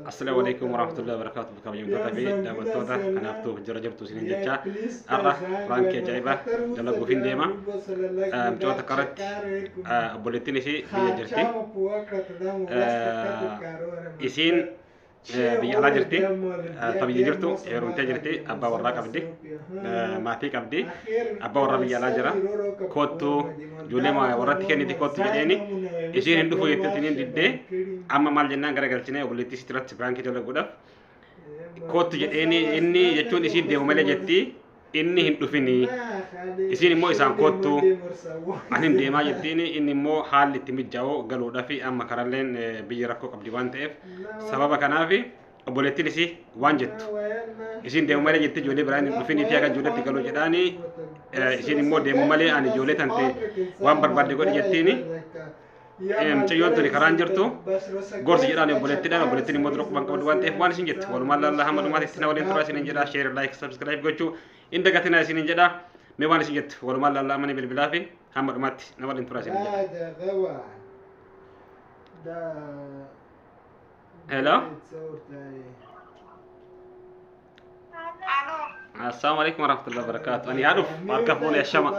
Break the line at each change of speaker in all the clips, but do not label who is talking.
السلام عليكم ورحمة الله وبركاته. بكم يوم تتابعي دعوة تودا أنا أفتو جرجبتو سنين جتة أرى فرانكي جايبة جلبو فين ديما مجوة كارت بوليتيني شيء بيجرتي إسين بيجعل جرتي طبي جرتو يروم تجرتي أبا ورا كبدي ما في كبدي أبا ورا بيجعل جرا كوتو جولي ما ورا تكني دي كوتو جديني إسين هندو فوي تتنين دي أما مال جنان غير قلتني بوليتي سترات فرانكي جلبو غدا كوتو جديني إني يجون إسين ديو مالي جتي إني هندو فيني إسين مو إسان كوتو أنهم ديما جتيني إني مو حال تمجاو قالوا دافي أما كارلين بيجركو قبل وان تف سبب كنافي بوليتي لسي وان جت إسين ديو مالي جتي جولي بران هندو فيني تياga جولي تقالوا جداني إسين مو ديو مالي أنا جولي تانتي وان بربادي قولي جتيني متيون تري كرانجرتو غورس جيراني بوليتي مودروك بانك ودوان تف وان سنجت والما الله محمد ما تستنا ولين ترى سنين جدا شير لايك سبسكرايب gochu inda gatina sinin jeda me wani sijet wala malla Allah mani bil bilafi hamad matti na walin tura sinin jeda hello السلام عليكم ورحمة الله وبركاته. أنا أعرف أركبون يا شمع.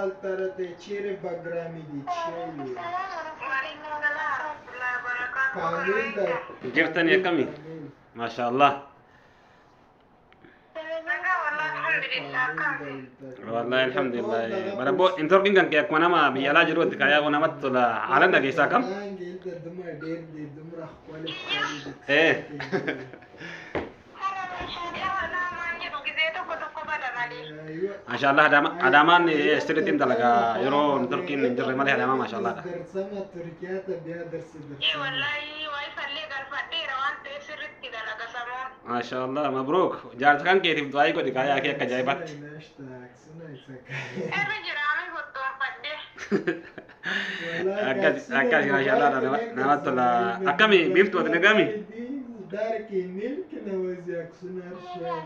جرتني يا كمي. ما شاء الله. والله الحمد لله. برا بو انتركين كان كيا كمان ما بيجلا جرو تكايا كنا ما تلا على نجيسا كم. إيه. ما شاء الله adaman استريتين تلاقى يرو نتركين نجرب ماله adaman ما شاء الله. إيه والله واي فلي قال فدي روان تسرت كده لقى سمون. ما شاء الله مبروك. جارت كان كيف دعائي كده كايا كيا كجايبات. إيه بجرامي بطل فدي. أكاد ما شاء الله نامت لا أكمي بيفت وده نجامي. دارك يميل كنا وزيك سنار شيء.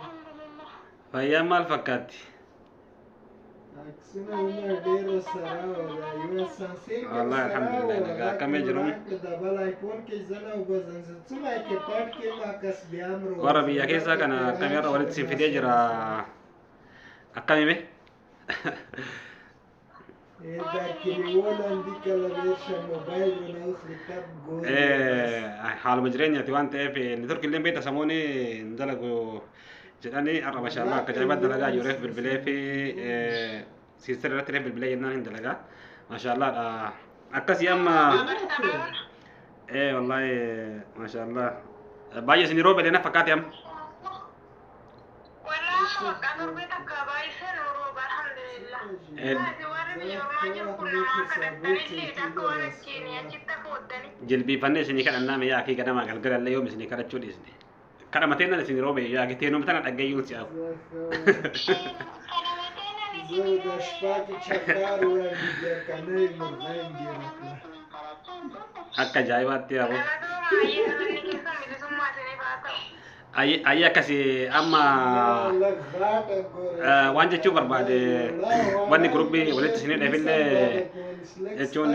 فيا مال فكاتي. والله الحمد لله كم يجرون وربي يا كيسا كان كم يرى ولد سيفيدي جرا أكمي به حال مجرين يا تيوان تي نترك اللي بيت سموني ندلقوا جداني أرى ما شاء الله كجايبات دلقا يوريف بالبلاي في سلسلة تريف بالبلاي ينان دلقا ما شاء الله أكاسي أما إيه والله ما شاء الله باجي سني روبي لنا فكات يم والله كادر بيتك باجي سني روبي الحمد لله جلبي فني سني كان النام يا أخي كنا ما قال قال اليوم سني كذا تشودي سني كنا متينا لسني روبي يا أخي تينو متنا أجيول سياف أكا جايبات يا أبو أي كسي أما وانجا تشوفر بعد واني جروبي ولت سنين أفيل يجون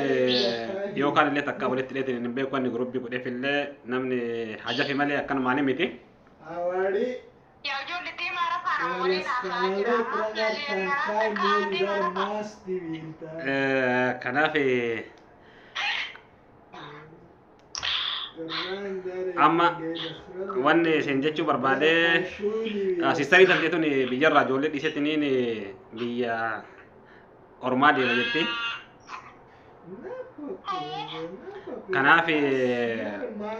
يوكان اللي تكا ولت ليه نبي واني جروبي كده أفيل نمني حاجة في مالي كانوا ماني ميتي يا وجود لتي ما رفع كنافي أما واني سنجتشو بربادة سيستاني تنتيتوني بيجرى جولة ديستنيني بيا أورمادي لجتي كنافي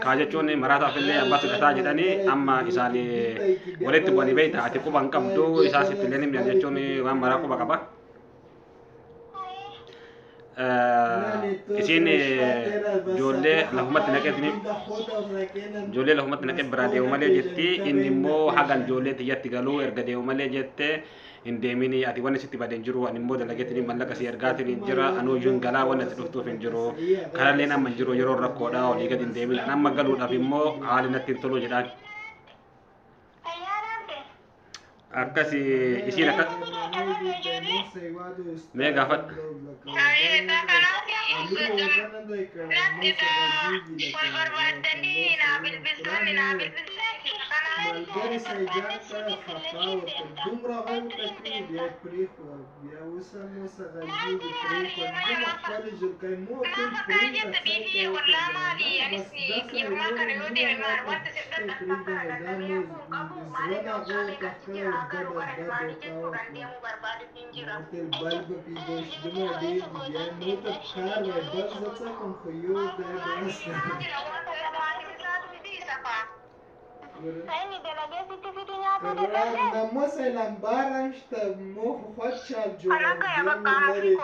كاجتشوني مراتا في اللي أباسو كتاجتاني أما إسالي ولدت بني بيت أتيكو بانكبدو إساسي تليني من جتشوني وان مراكو بكبا إسين جولة لهمت نكتني جولة لهمت نكت برادة ومالي جتي إني مو حقن جولة تيجي تقالو إرجع ومالي جتة إن ديميني أتيواني ستي بعدين جرو أني مو دلقتني مالك سير قاتني جرا أنو جون قلا وانا تلفتو فين جرو كارلينا من جرو يرو ركودا وليجا دين ديمين أنا ما قالوا أبي مو عالنا تنتلو جدان أكاسي إسين أكاس ميجا فت
مالګری سایجاته خفاوت دومره غوړ تکوي بیا پرېښو بیا اوس هم اوسه غلجېږي پرېښو دومره ښکلې جلکۍ مور ټول پرېږده بس داسې یو نیمه ماته شته پرېږده دا مو زړه نه غوړ ته ښکلی اوږده بس دا دوکه وکړه ماته بل به پیدا شي دومره ډېر دي بیا مور ته پکار وای بل زه څه کوم خو یو دی بس Namosa lambara shta moho khwacha jora lari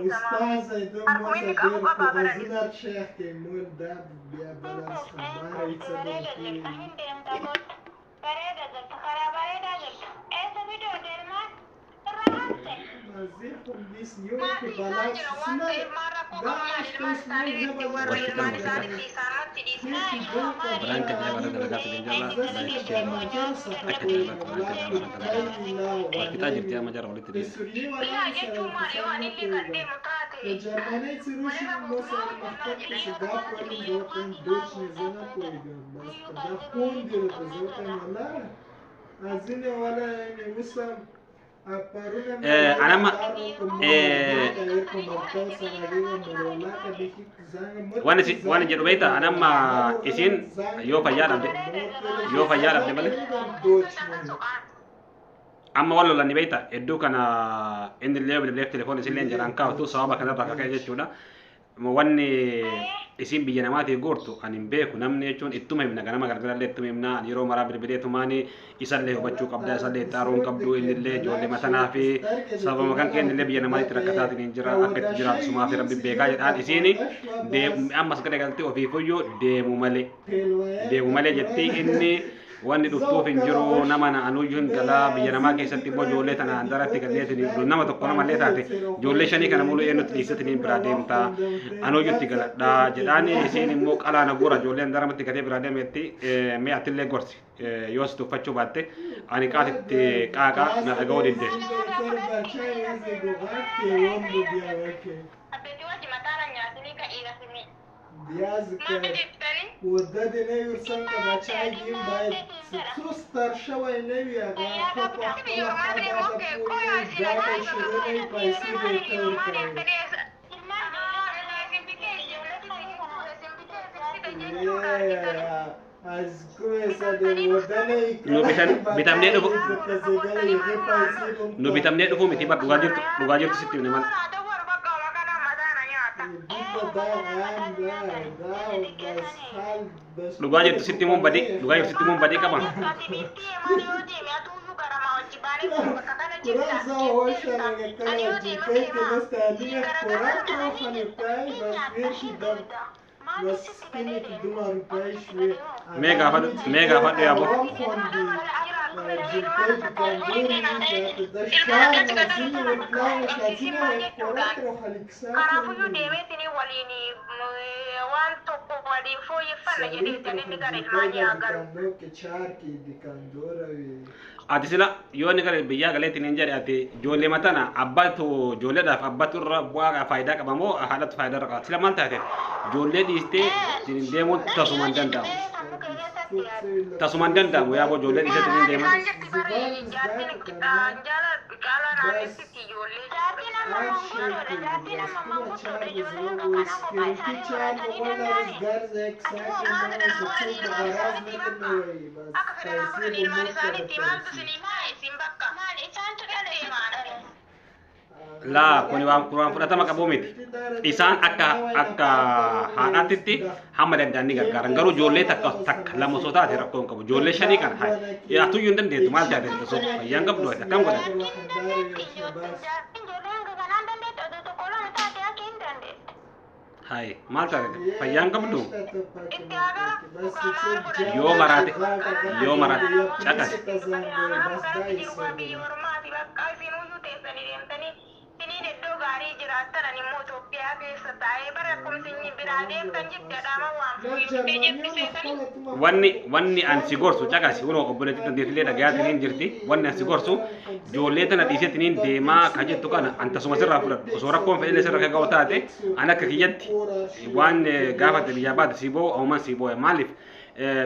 ustaza ido mosa der khazina sheikh ke mol da bia balas khabara itsabarki Mazihum bis yom ke balas sina da shtos mol
Berangkat ya pada delegasi Linjala kita aja dia majar oleh tadi.
Germany tsirushi mosa maktab ke sigap wali zotan doch ne zana koiga bas da phone dir to zotan wala azine wala ne musa
أنا ما وانا جرو بيتا أنا ما إسين يو فيار أبدي مالك أما والله لاني بيتا إدو كان إن اللي بليف تليفون سيلين جران كاو تو صوابا كذا بقى كذا جتونا مواني isin biyya namaati gortu anin beeku namni jechuun ittuma himna ganama gargarallee ittuma himna yeroo maraa bilbilee tumaanii isallee hubachuu qabda isallee xaaruun qabdu innillee ijoollee matanaa fi sababa kan kennillee biyya namaatitti rakkataatiin hin jira akka itti jiraatu sumaa fi rabbi beekaa jedhaan isiini ammas gara galtee ofiifuyyuu deemu malee jetti inni wanni dhuftuuf hin jiru nama na anuyyuun galaa biyya namaa keessatti immoo ijoollee tana andaratti galleetiin nama tokko namallee taate ijoollee shanii kana mulu eenyutti dhiisatiin biraa deemta anuyyutti galadha jedhaani isiin immoo qalaana guura ijoollee andaramatti gatee biraa deemetti mee atillee gorsi yoo si tuffachuu baatte ani qaatitti qaaqaa na dhaga'uu didde.
Biazka ودادي نيو سنك بچای دیم باید سوستر شوی نوی اگه خب اخبار خدا پولی جاتا شروع نی پیسی بیتر کنی از کوه ساده ودانه
nu bitamne dhufu miti bar dhugaa jirtu sitti himne dhugaa jirtu sitti mun badii qaba
Kurasa hoşa ne kadar ciddi gösterdiğine korak rohanı pay basveşi dam baskini tudumar pay şve
mega fadu ya bo
ciddi kanduri ya dashkar nazini ve plan şatine ve korak rohanı kısa
karafuyu devetini walini wan tokko wali foye fana yedi tani gare mani agar
ke charki dikandora ve
ati sila yoo ni gara biyya galeetiin hin jedhe ati ijoollee matana abbatu ijoolleedhaaf abbatu irra bu'aa faayidaa qaba moo haadhatu faayidaa irra qaba sila maal taate ijoollee dhiistee ittiin deemuun tasumaan danda'amu yaa boo ijoollee dhiistee ittiin deeman La kuni waan fudhatama qabu miti isaan akka haadhaatitti hamma danda'anii gargaaran garuu ijoollee takka lama osoo taate rakkoo hin qabu ijoollee shanii kana yaatuyyuu hin dandeettu maal taate osoo fayyaan qabdu akkam godhan hai maal taate fayyaan qabdu yoo maraate caqas wanni an si gorsu caqasi uno obboleetti dandeettilee dhagayaatiin hin jirti wanni an si gorsu ijoollee tana dhiiseetiin deemaa kan jettu kana an tasuma sirraa fudhadhu osoo rakkoon fedhilee sirra kaga'u taate an akka kiyyatti waan gaafate biyyaa baate si boo'u auman si boo'e maaliif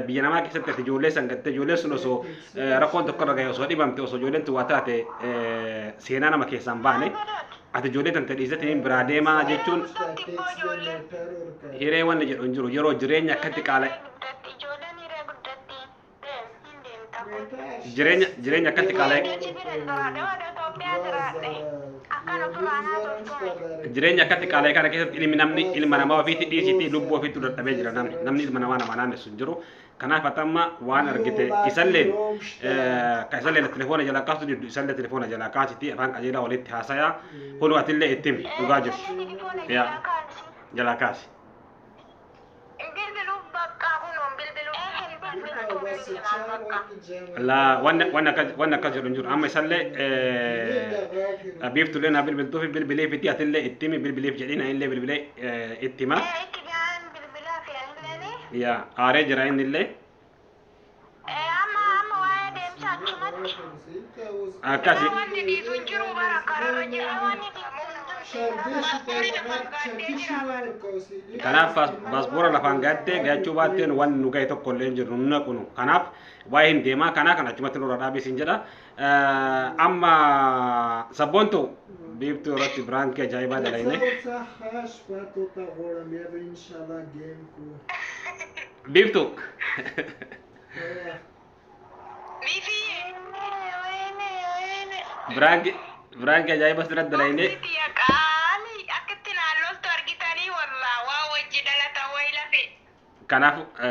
biyya namaa keessatti ati ijoollee sangatte ijoolleen sun osoo rakkoon tokko irra gahe osoo dhibamte osoo ijoolleen tuwaa taate seenaa nama keessaan baane ati ijoollee tante dhiisatiin biraa deemaa jechuun hiree wanni jedhu hin jiru yeroo jireenya akkatti qaala jireenya akkatti qaala jireenya akkatti qaala'ee kana keessatti ilma namaa ofiitti dhiisitti lubbuu ofiitti dadhabee jira namni ilma namaa nama naannessu hin jiru. Kanaaf atamma waan argite isalleen ka isalleen telefoona jalaa kaasu jiddu isallee telefoona jalaa kaasiti afaan qajeelaa walitti haasayaa hunu atillee ittimi dhugaa jirtu jalaa kaasi. La wanna ka jedhu jiru amma isallee biiftulee naa bilbiltuufi bilbilee fiti atillee ittimi bilbileef jedhina illee bilbilee ittima. Ya aaree jira innillee. Akkasi. Kanaaf paaspoora lafaan gattee gaachuu baatteen waan nu gahe tokko illee hin jiru nu naqunu. Kanaaf waa'ee hin deemaa kanaa kan achumatti nurra dhaabesin jedha. Amma sabboontu biiftuu irratti biraankii ajaa'ibaa dalayne. Biiftuu. Biraankii ajaa'ibaa asirratti dalayne.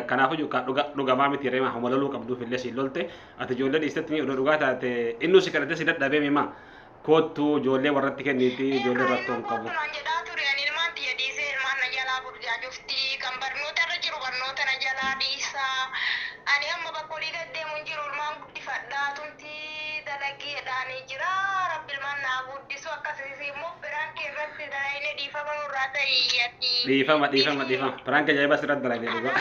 Kanaafuu yookaan dhugamaa miti reema hamaloluu qabduuf illee si lolte ati ijoollee dhiistetti odoo dhugaa taate inni si kadhatee si dadhabee mimaa kootu ijoollee warratti kenniiti ijoollee irratti hin qabu. Dhiifama. Biraankii ajaa'ibaa asirratti dalayne dhugaa.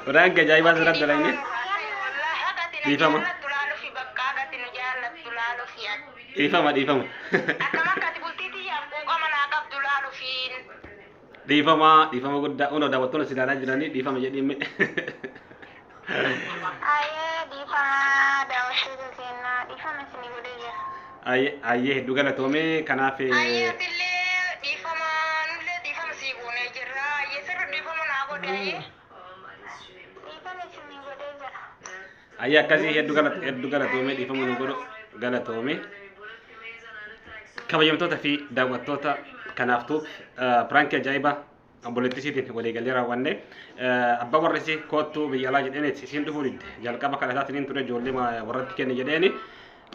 Biraankii ajaa'ibaa asirratti dalayne. Dhiifama. Dhiifama guddaa unoo daawwattoonni si ilaalaa jiranii dhiifama jedhimme. Ayyee hedduu galatoome kanaaf. Ayyee akkasii hedduu galatoome dhiifama nu godhu galatoome. Kabajamtoota fi daawwattoota kanaaftuu piraankii ajaa'ibaa obboleettisiitiin waliigalee raawwanne abbaa warrisi koottuu biyya alaa jedheenis isiin dhufuu didde jalqaba kadhataatiin ture ijoollee warratti kenne jedheeni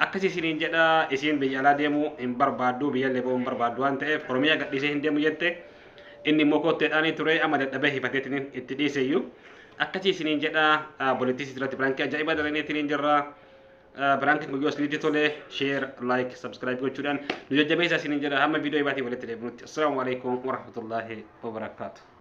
akkasii isiniin jedha isiin biyya alaa deemuu hin barbaaddu biyya illee ba'uu hin barbaaddu waan ta'eef Oromiyaa gadhiisee hin deemu jette inni immoo kootteedhaanii ture amma dadhabee hifateetiin itti dhiiseyyuu akkasii isiniin jedha obboleettisii irratti piraankii ajaa'ibaa dalaneetiin jirra. Brankin guyyaa isinitti tole share like subscribe gochuudhaan nu jajjabeessaa isiniin jedha hamma viidiyoo ibaatii walitti deebinutti. Assalaamu alaikum warahmatullahi wabarakatuh.